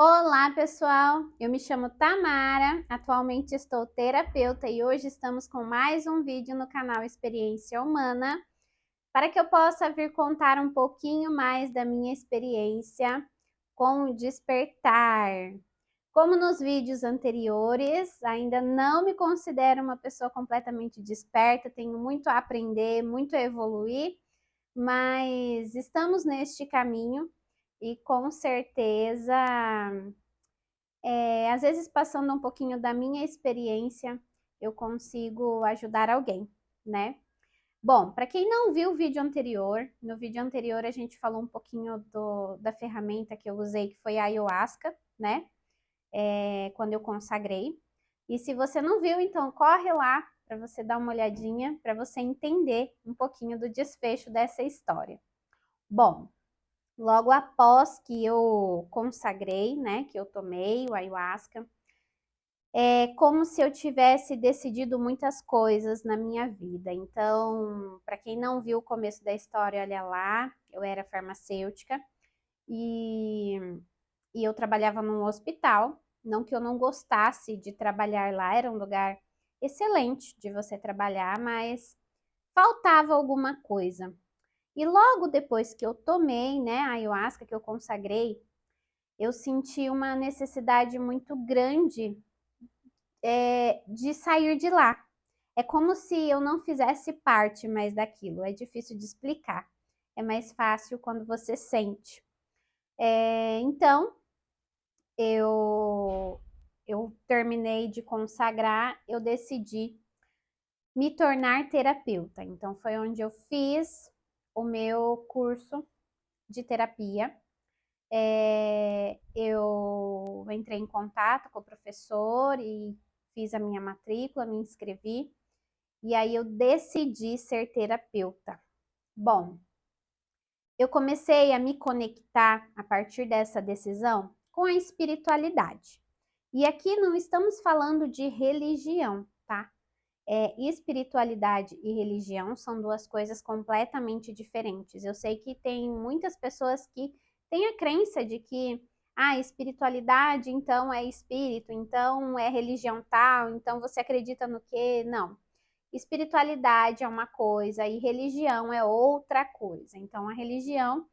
Olá, pessoal! Eu me chamo Tamara, atualmente estou terapeuta e hoje estamos com mais um vídeo no canal Experiência Humana para que eu possa vir contar um pouquinho mais da minha experiência com o despertar. Como nos vídeos anteriores, ainda não me considero uma pessoa completamente desperta, tenho muito a aprender, muito a evoluir, mas estamos neste caminho e com certeza às vezes passando um pouquinho da minha experiência, eu consigo ajudar alguém, né? Bom, para quem não viu o vídeo anterior, no vídeo anterior a gente falou um pouquinho da ferramenta que eu usei, que foi a ayahuasca, né? Quando eu consagrei. E se você não viu, então corre lá para você dar uma olhadinha, para você entender um pouquinho do desfecho dessa história. Bom, logo após que eu consagrei, né, que eu tomei o ayahuasca, é como se eu tivesse decidido muitas coisas na minha vida. Então, para quem não viu o começo da história, olha lá, eu era farmacêutica e, e eu trabalhava num hospital. Não que eu não gostasse de trabalhar lá, era um lugar excelente de você trabalhar, mas faltava alguma coisa. E logo depois que eu tomei, né, a ayahuasca, que eu consagrei, eu senti uma necessidade muito grande de sair de lá. É como se eu não fizesse parte mais daquilo. É difícil de explicar. É mais fácil quando você sente. Então, eu, eu terminei de consagrar, eu decidi me tornar terapeuta. Então, foi onde eu fiz o meu curso de terapia. Eu entrei em contato com o professor e fiz a minha matrícula, me inscrevi. E aí eu decidi ser terapeuta. Bom, eu comecei a me conectar a partir dessa decisão com a espiritualidade. E aqui não estamos falando de religião, tá? Espiritualidade e religião são duas coisas completamente diferentes. Eu sei que tem muitas pessoas que têm a crença de que espiritualidade então é espírito, então é religião tal, então você acredita no quê? Não. Espiritualidade é uma coisa e religião é outra coisa. Então, a religião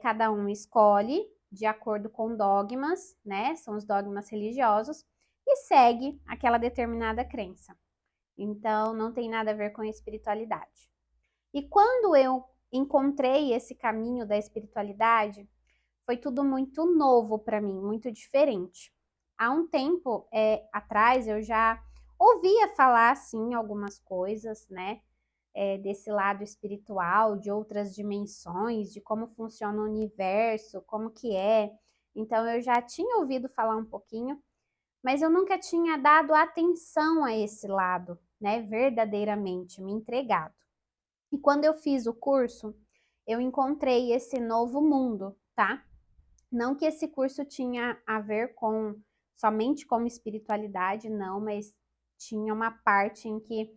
cada um escolhe de acordo com dogmas, né? São os dogmas religiosos e segue aquela determinada crença. Então, não tem nada a ver com espiritualidade. E quando eu encontrei esse caminho da espiritualidade, foi tudo muito novo para mim, muito diferente. Há um tempo atrás eu já ouvia falar assim algumas coisas, né? Desse lado espiritual, de outras dimensões, de como funciona o universo, como que é. Então eu já tinha ouvido falar um pouquinho, mas eu nunca tinha dado atenção a esse lado, né? Verdadeiramente, me entregado. E quando eu fiz o curso, eu encontrei esse novo mundo, tá? Não que esse curso tinha a ver com somente com espiritualidade, não, mas tinha uma parte em que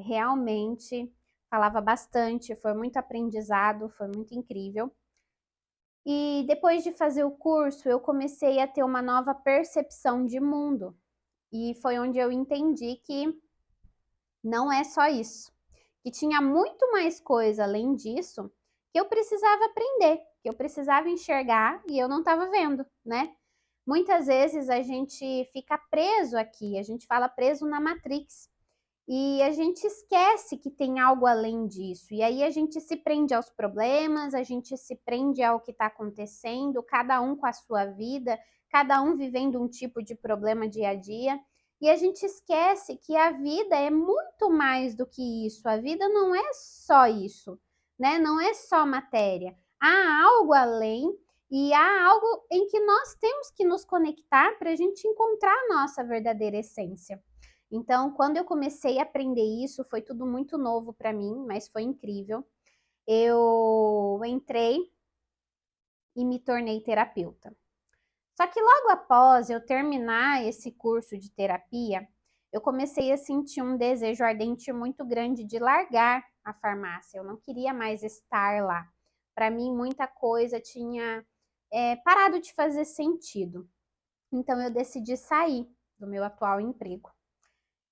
realmente falava bastante, foi muito aprendizado, foi muito incrível. E depois de fazer o curso, eu comecei a ter uma nova percepção de mundo. E foi onde eu entendi que não é só isso, que tinha muito mais coisa além disso que eu precisava aprender, que eu precisava enxergar e eu não estava vendo, né? Muitas vezes a gente fica preso aqui, a gente fala preso na Matrix. E a gente esquece que tem algo além disso. E aí a gente se prende aos problemas, a gente se prende ao que está acontecendo, cada um com a sua vida, cada um vivendo um tipo de problema dia a dia. E a gente esquece que a vida é muito mais do que isso. A vida não é só isso, né? Não é só matéria. Há algo além e há algo em que nós temos que nos conectar para a gente encontrar a nossa verdadeira essência. Então, quando eu comecei a aprender isso, foi tudo muito novo para mim, mas foi incrível. Eu entrei e me tornei terapeuta. Só que logo após eu terminar esse curso de terapia, eu comecei a sentir um desejo ardente muito grande de largar a farmácia. Eu não queria mais estar lá. Para mim, muita coisa tinha parado de fazer sentido. Então eu decidi sair do meu atual emprego.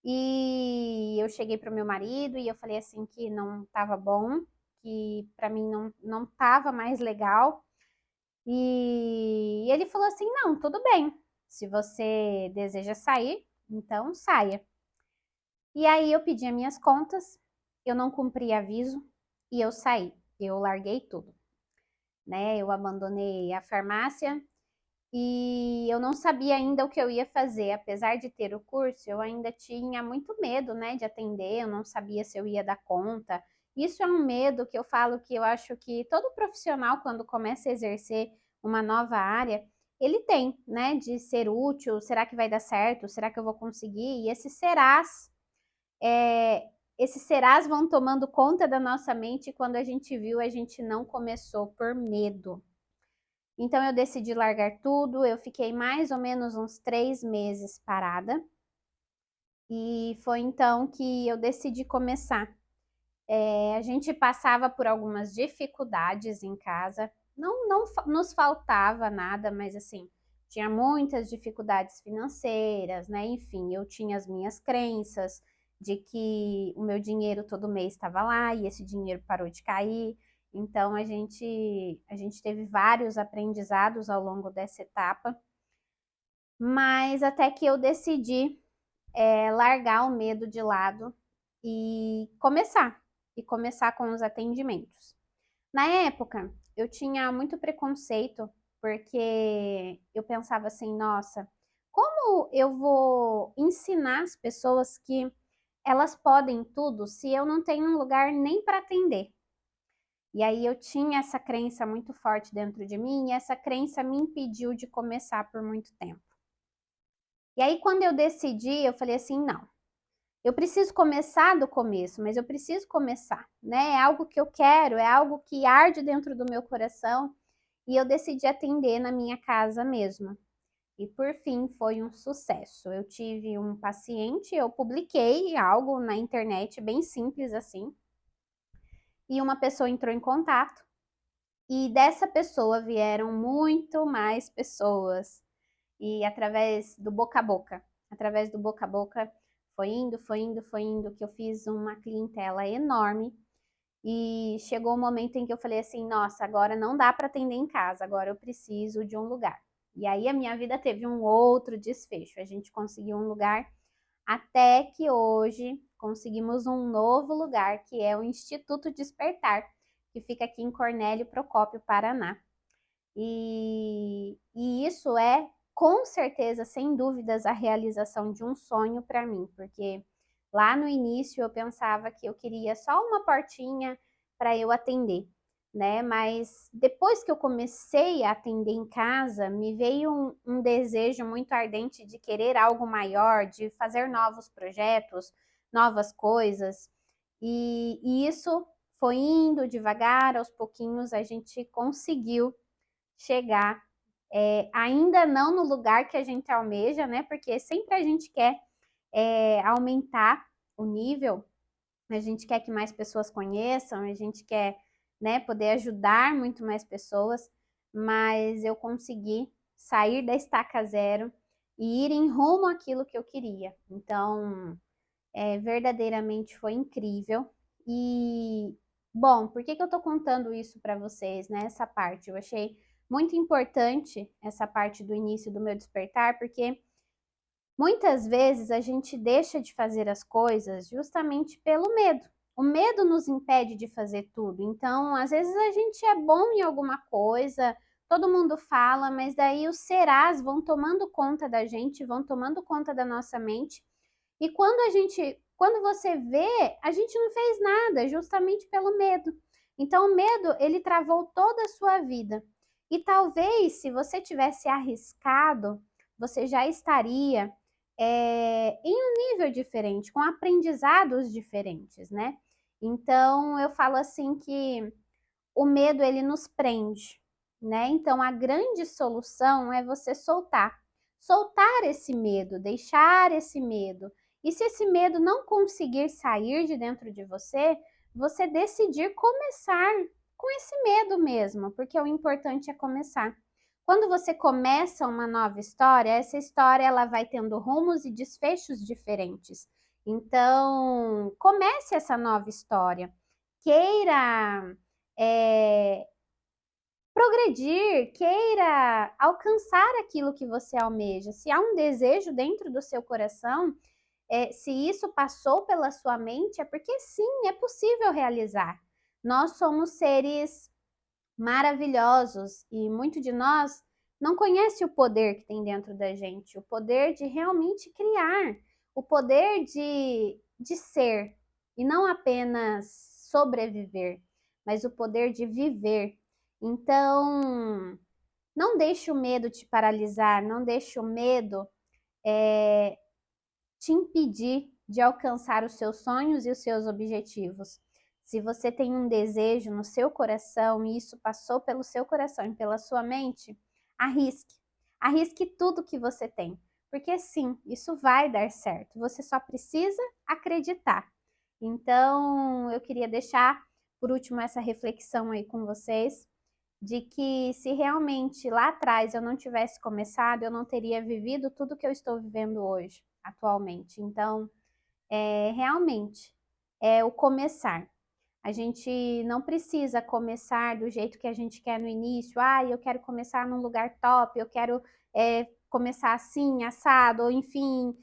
E eu cheguei para o meu marido e eu falei assim que não estava bom, que para mim não estava mais legal. E ele falou assim: não, tudo bem, se você deseja sair, então saia. E aí eu pedi as minhas contas, eu não cumpri aviso e eu saí, eu larguei tudo, né? Eu abandonei a farmácia e eu não sabia ainda o que eu ia fazer, apesar de ter o curso, eu ainda tinha muito medo, né, de atender, eu não sabia se eu ia dar conta. Isso é um medo que eu falo que eu acho que todo profissional, quando começa a exercer uma nova área, ele tem, né, de ser útil, será que vai dar certo, será que eu vou conseguir? E esses serás vão tomando conta da nossa mente e quando a gente viu, a gente não começou por medo. Então eu decidi largar tudo, eu fiquei mais ou menos uns 3 meses parada. E foi então que eu decidi começar. A gente passava por algumas dificuldades em casa, não nos faltava nada, mas assim, tinha muitas dificuldades financeiras, né? Enfim, eu tinha as minhas crenças de que o meu dinheiro todo mês estava lá e esse dinheiro parou de cair. Então a gente teve vários aprendizados ao longo dessa etapa, mas até que eu decidi largar o medo de lado e começar com os atendimentos. Na época, eu tinha muito preconceito, porque eu pensava assim, nossa, como eu vou ensinar as pessoas que elas podem tudo se eu não tenho um lugar nem para atender? E aí eu tinha essa crença muito forte dentro de mim e essa crença me impediu de começar por muito tempo. E aí quando eu decidi, eu falei assim, não, eu preciso começar do começo, mas eu preciso começar, né? É algo que eu quero, é algo que arde dentro do meu coração e eu decidi atender na minha casa mesmo. E por fim foi um sucesso. Eu tive um paciente, eu publiquei algo na internet bem simples assim, e uma pessoa entrou em contato e dessa pessoa vieram muito mais pessoas e através do boca a boca, foi indo, que eu fiz uma clientela enorme e chegou o um momento em que eu falei assim, nossa, agora não dá para atender em casa, agora eu preciso de um lugar. E aí a minha vida teve um outro desfecho, a gente conseguiu um lugar até que hoje conseguimos um novo lugar, que é o Instituto Despertar, que fica aqui em Cornélio Procópio, Paraná. E isso é, com certeza, sem dúvidas, a realização de um sonho para mim, porque lá no início eu pensava que eu queria só uma portinha para eu atender, né? Mas depois que eu comecei a atender em casa, me veio um desejo muito ardente de querer algo maior, de fazer novos projetos, novas coisas, e isso foi indo devagar, aos pouquinhos a gente conseguiu chegar, ainda não no lugar que a gente almeja, né? Porque sempre a gente quer aumentar o nível, a gente quer que mais pessoas conheçam, a gente quer, né, poder ajudar muito mais pessoas, mas eu consegui sair da estaca zero e ir em rumo àquilo que eu queria. Então, verdadeiramente foi incrível. E, bom, por que que eu tô contando isso para vocês, né? Essa parte, eu achei muito importante essa parte do início do meu despertar, porque muitas vezes a gente deixa de fazer as coisas justamente pelo medo. O medo nos impede de fazer tudo. Então, às vezes a gente é bom em alguma coisa, todo mundo fala, mas daí os serás vão tomando conta da gente, vão tomando conta da nossa mente e quando você vê, a gente não fez nada, justamente pelo medo. Então, o medo, ele travou toda a sua vida. E talvez, se você tivesse arriscado, você já estaria em um nível diferente, com aprendizados diferentes, né? Então, eu falo assim que o medo, ele nos prende, né? Então, a grande solução é você soltar esse medo, deixar esse medo. E se esse medo não conseguir sair de dentro de você, você decidir começar com esse medo mesmo, porque o importante é começar. Quando você começa uma nova história, essa história ela vai tendo rumos e desfechos diferentes. Então, comece essa nova história. Queira progredir, queira alcançar aquilo que você almeja. Se há um desejo dentro do seu coração, se isso passou pela sua mente, é porque sim, é possível realizar. Nós somos seres maravilhosos e muito de nós não conhece o poder que tem dentro da gente, o poder de realmente criar, o poder de ser e não apenas sobreviver, mas o poder de viver. Então, não deixe o medo te paralisar, não deixe o medo te impedir de alcançar os seus sonhos e os seus objetivos. Se você tem um desejo no seu coração e isso passou pelo seu coração e pela sua mente, arrisque. Arrisque tudo que você tem, porque sim, isso vai dar certo. Você só precisa acreditar. Então, eu queria deixar por último essa reflexão aí com vocês, de que se realmente lá atrás eu não tivesse começado, eu não teria vivido tudo que eu estou vivendo hoje, atualmente. Então, realmente, é o começar. A gente não precisa começar do jeito que a gente quer no início. Ah, eu quero começar num lugar top, eu quero começar assim, assado, ou enfim.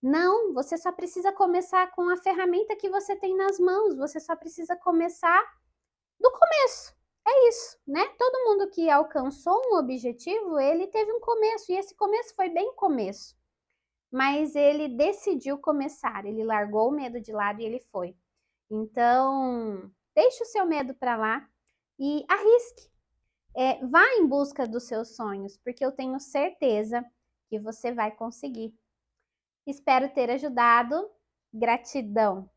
Não, você só precisa começar com a ferramenta que você tem nas mãos. Você só precisa começar do começo. É isso, né? Todo mundo que alcançou um objetivo, ele teve um começo, e esse começo foi bem começo. Mas ele decidiu começar, ele largou o medo de lado e ele foi. Então, deixe o seu medo para lá e arrisque. Vá em busca dos seus sonhos, porque eu tenho certeza que você vai conseguir. Espero ter ajudado. Gratidão!